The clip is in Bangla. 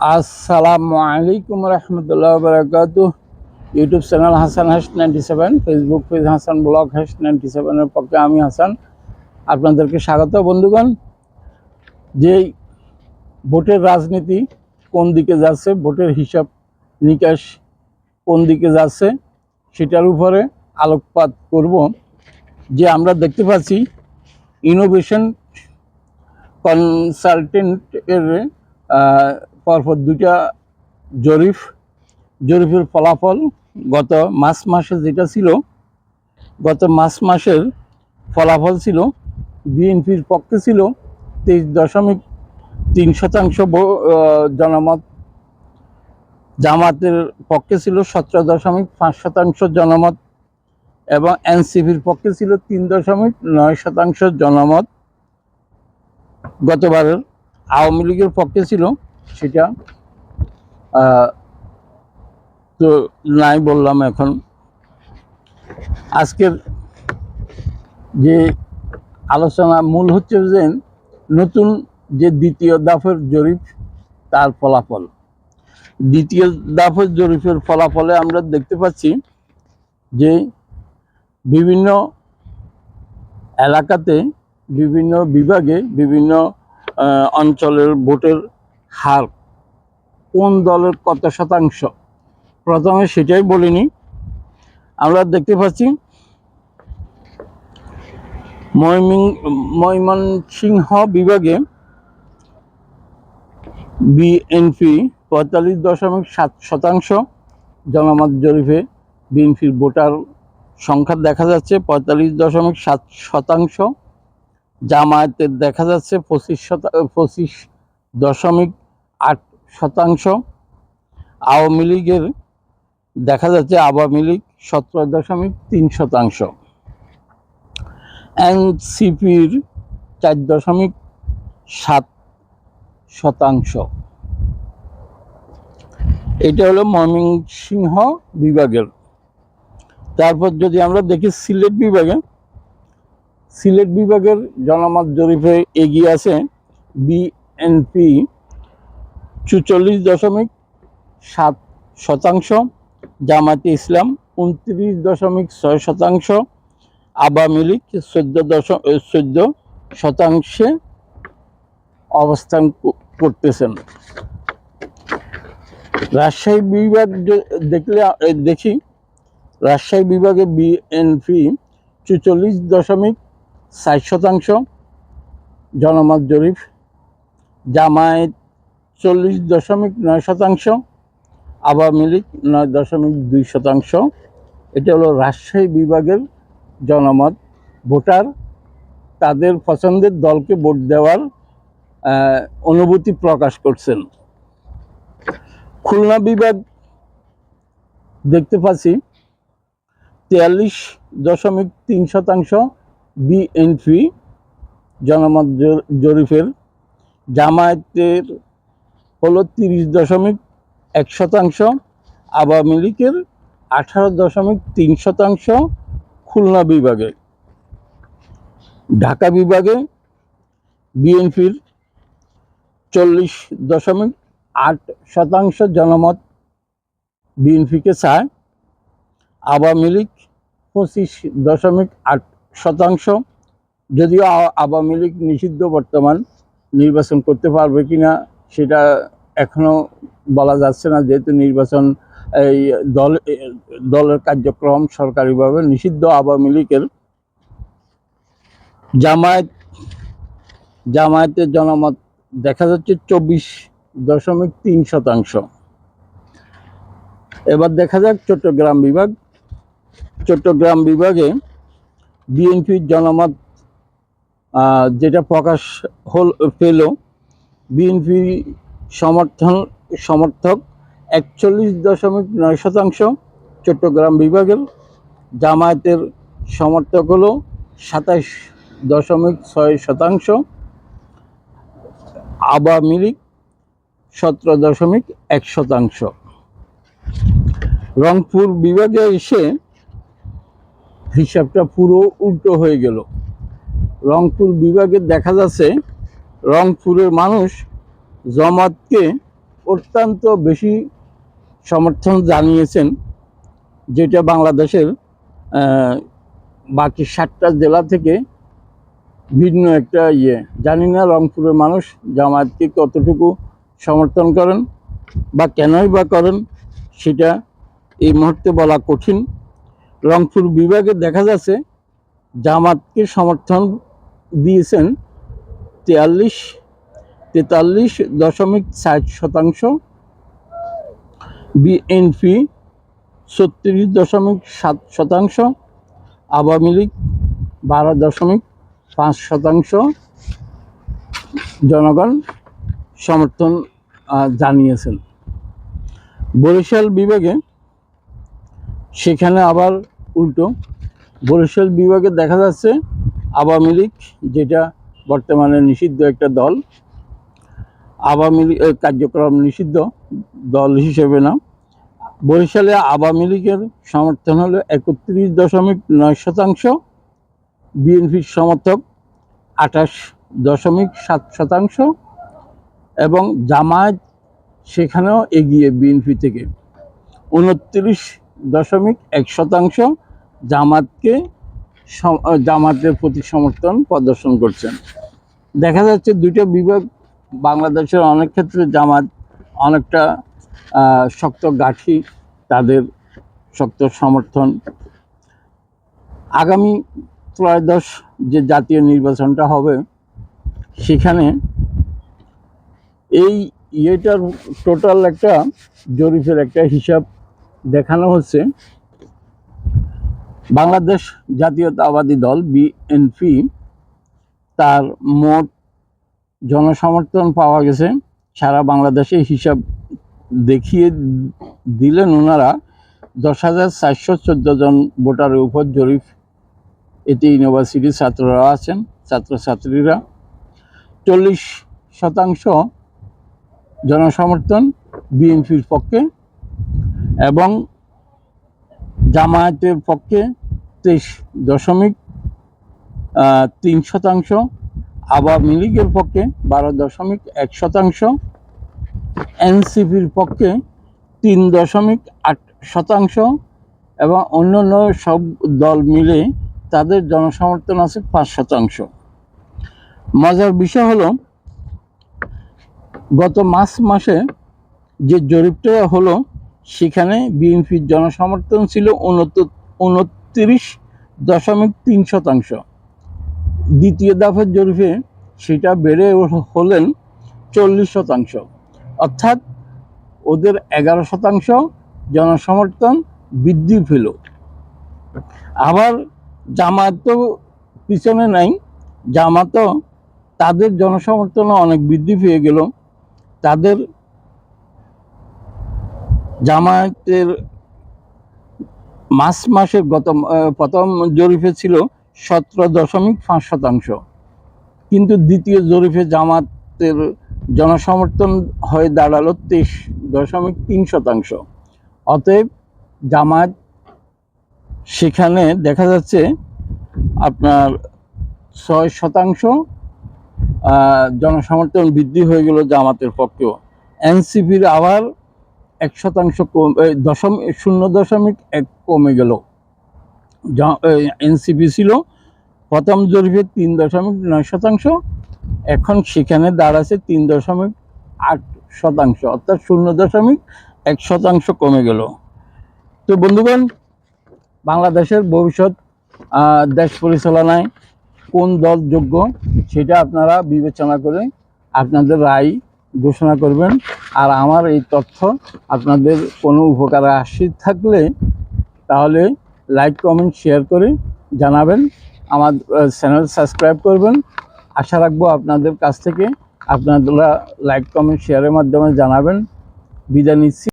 আসসালামু আলাইকুম রহমতুল্লাহ বারাকাতুহ। ইউটিউব চ্যানেল হাসান হাস 97, ফেসবুক পেজ হাসান ব্লগ হাস 97-এর পক্ষে আমি হাসান আপনাদেরকে স্বাগত। বন্ধুগণ, যেই ভোটের রাজনীতি কোন দিকে যাচ্ছে, ভোটের হিসাব নিকাশ কোন দিকে যাচ্ছে, সেটার উপরে আলোকপাত করব। যে আমরা দেখতে পাচ্ছি ইনোভেশন কনসালটেন্টের পরপর দুইটা জরিপের ফলাফল গত মার্চ মাসে যেটা ছিল, গত মার্চ মাসের ফলাফল ছিল বিএনপির পক্ষে ছিল 23.3% জনমত, জামাতের পক্ষে ছিল 17.5% জনমত এবং এনসিপির পক্ষে ছিল 3.9% জনমত। গতবারের আওয়ামী লীগের পক্ষে ছিল সেটা তো নাই বললাম। এখন আজকের যে আলোচনা মূল হচ্ছে যে নতুন যে দ্বিতীয় দফার জরিপ, তার ফলাফল। দ্বিতীয় দফার জরিপের ফলাফলে আমরা দেখতে পাচ্ছি যে বিভিন্ন এলাকাতে, বিভিন্ন বিভাগে, বিভিন্ন অঞ্চলের ভোটের হার কোন দলের কত শতাংশ, প্রথমে সেটাই বলিনি। আমরা দেখতে পাচ্ছি ময়মনসিংহ বিভাগে বিএনপি 45.7% জনমত জরিপে বিএনপির ভোটার সংখ্যা দেখা যাচ্ছে 45.7%। জামায়াতের দেখা যাচ্ছে 25.8%। আওয়ামী লীগের দেখা যাচ্ছে 17.3%। এনসিপির 4.7%। এটা হলো ময়মনসিংহ বিভাগের। তারপর যদি আমরা দেখি সিলেট বিভাগের জনমত জরিপে এগিয়ে আছে বিএনপি 44.7%, জামায়াতে ইসলাম 29.6%, আওয়ামী লীগ 14% অবস্থান করতেছেন। রাজশাহী বিভাগ দেখি, রাজশাহী বিভাগে বিএনপি 44.4% জনমত জরিপ, জামায়াত 40.9%, আওয়ামী লীগ 9.2%। এটা হলো রাজশাহী বিভাগের জনমত। ভোটার তাদের পছন্দের দলকে ভোট দেওয়ার অনুভূতি প্রকাশ করছেন। খুলনা বিভাগ দেখতে পাচ্ছি 43.3% বিএনপি জনমত জরিপের, জামায়াতের হলো 30.1%, আওয়ামী লীগের 18.3% খুলনা বিভাগে। ঢাকা বিভাগে বিএনপির 40.8% জনমত বিএনপিকে চায়, আওয়ামী লীগ 25.8%। যদিও আওয়ামী লীগ নিষিদ্ধ, বর্তমান নির্বাচন করতে পারবে কিনা সেটা এখনো বলা যাচ্ছে না, যেহেতু নির্বাচন এই দলের কার্যক্রম সরকারিভাবে নিষিদ্ধ আওয়ামী লীগের। জামায়াতের জনমত দেখা যাচ্ছে 24.3%। এবার দেখা যাক চট্টগ্রাম বিভাগে বিএনপির জনমত যেটা প্রকাশ পেল, বিএনপি সমর্থক 41.9% চট্টগ্রাম বিভাগের, জামায়াতের সমর্থক হলো 27.6%, আওয়ামী লীগ 17.1%। রংপুর বিভাগে এসে হিসাবটা পুরো উল্টো হয়ে গেল। রংপুর বিভাগে দেখা যাচ্ছে রংপুরের মানুষ জামাতকে অত্যন্ত বেশি সমর্থন জানিয়েছেন, যেটা বাংলাদেশের বাকি 7টা জেলা থেকে ভিন্ন একটা জানি না রংপুরের মানুষ জামায়াতকে কতটুকু সমর্থন করেন বা কেনই বা করেন, সেটা এই মুহূর্তে বলা কঠিন। রংপুর বিভাগে দেখা যাচ্ছে জামাতকে সমর্থন দিয়েছেন 43.60%, বিএনপি 36.7%, আওয়ামী লীগ 12.5% জনগণ সমর্থন জানিয়েছেন। বরিশাল বিভাগে সেখানে আবার উল্টো। বরিশাল বিভাগে দেখা যাচ্ছে আওয়ামী লীগ, যেটা বর্তমানে নিষিদ্ধ একটা দল, আওয়ামী লীগ কার্যক্রম নিষিদ্ধ দল হিসেবে না, বরিশালে আওয়ামী লীগের সমর্থন হলো 31.9%, বিএনপির সমর্থক 28.7%, এবং জামায়াত সেখানেও এগিয়ে বিএনপি থেকে 29.1% জামাতের প্রতি সমর্থন প্রদর্শন করছেন। দেখা যাচ্ছে দুইটা বিভাগ বাংলাদেশের অনেক ক্ষেত্রে জামাত অনেকটা শক্ত গাঁঠি, তাদের শক্ত সমর্থন। আগামী ত্রয়োদশ যে জাতীয় নির্বাচনটা হবে, সেখানে এই ইয়েটার টোটাল একটা জরিপের একটা হিসাব দেখানো হচ্ছে। বাংলাদেশ জাতীয়তাবাদী দল বিএনপি, তার মোট জনসমর্থন পাওয়া গেছে সারা বাংলাদেশে হিসাব দেখিয়ে দিলেন ওনারা 10,414 জন ভোটারের উপর জরিপ। এতে ইউনিভার্সিটির ছাত্ররা আছেন, ছাত্রছাত্রীরা। 40% জনসমর্থন বিএনপির পক্ষে, এবং জামায়াতের পক্ষে 23.3%, আওয়ামী লীগের পক্ষে 12.1%, এনসিপির পক্ষে 3.8%, এবং অন্যান্য সব দল মিলে তাদের জনসমর্থন আছে 5%। মজার বিষয় হলো, গত মার্চ মাসে যে জরিপটা হলো, সেখানে বিএনপির জনসমর্থন ছিল 29.3%। দ্বিতীয় দফার জরিপে সেটা বেড়ে হলেন 40%, অর্থাৎ ওদের 11% জনসমর্থন বৃদ্ধি পেল। আবার জামাত তো পিছনে নাই, জামাতও তাদের জনসমর্থন অনেক বৃদ্ধি পেয়ে গেল। তাদের জামায়াতের মার্চ মাসের প্রথম জরিপে ছিল 17.5%, কিন্তু দ্বিতীয় জরিপে জামাতের জনসমর্থন হয়ে দাঁড়ালো 23.3%। অতএব জামায়াত সেখানে দেখা যাচ্ছে আপনার 6% জনসমর্থন বৃদ্ধি হয়ে গেল জামাতের পক্ষেও। এনসিপির আবার 0.1 কমে গেল। এনসিপি ছিল প্রথম জরিপে 3.9%, এখন সেখানে দাঁড়াচ্ছে 3.8%, অর্থাৎ 0.1% কমে গেল। তো বন্ধুগণ, বাংলাদেশের ভবিষ্যৎ দেশ পরিচালনায় কোন দল যোগ্য, সেটা আপনারা বিবেচনা করে আপনাদের রায় ঘোষণা করবেন। আর আমার এই তথ্য আপনাদের কোনো উপকারে আসে থাকলে তাহলে লাইক, কমেন্ট, শেয়ার করে জানাবেন। আমার চ্যানেল সাবস্ক্রাইব করবেন। আশা রাখবো আপনাদের কাছ থেকে আপনারা লাইক, কমেন্ট, শেয়ারের মাধ্যমে জানাবেন। বিদায় নিচ্ছি।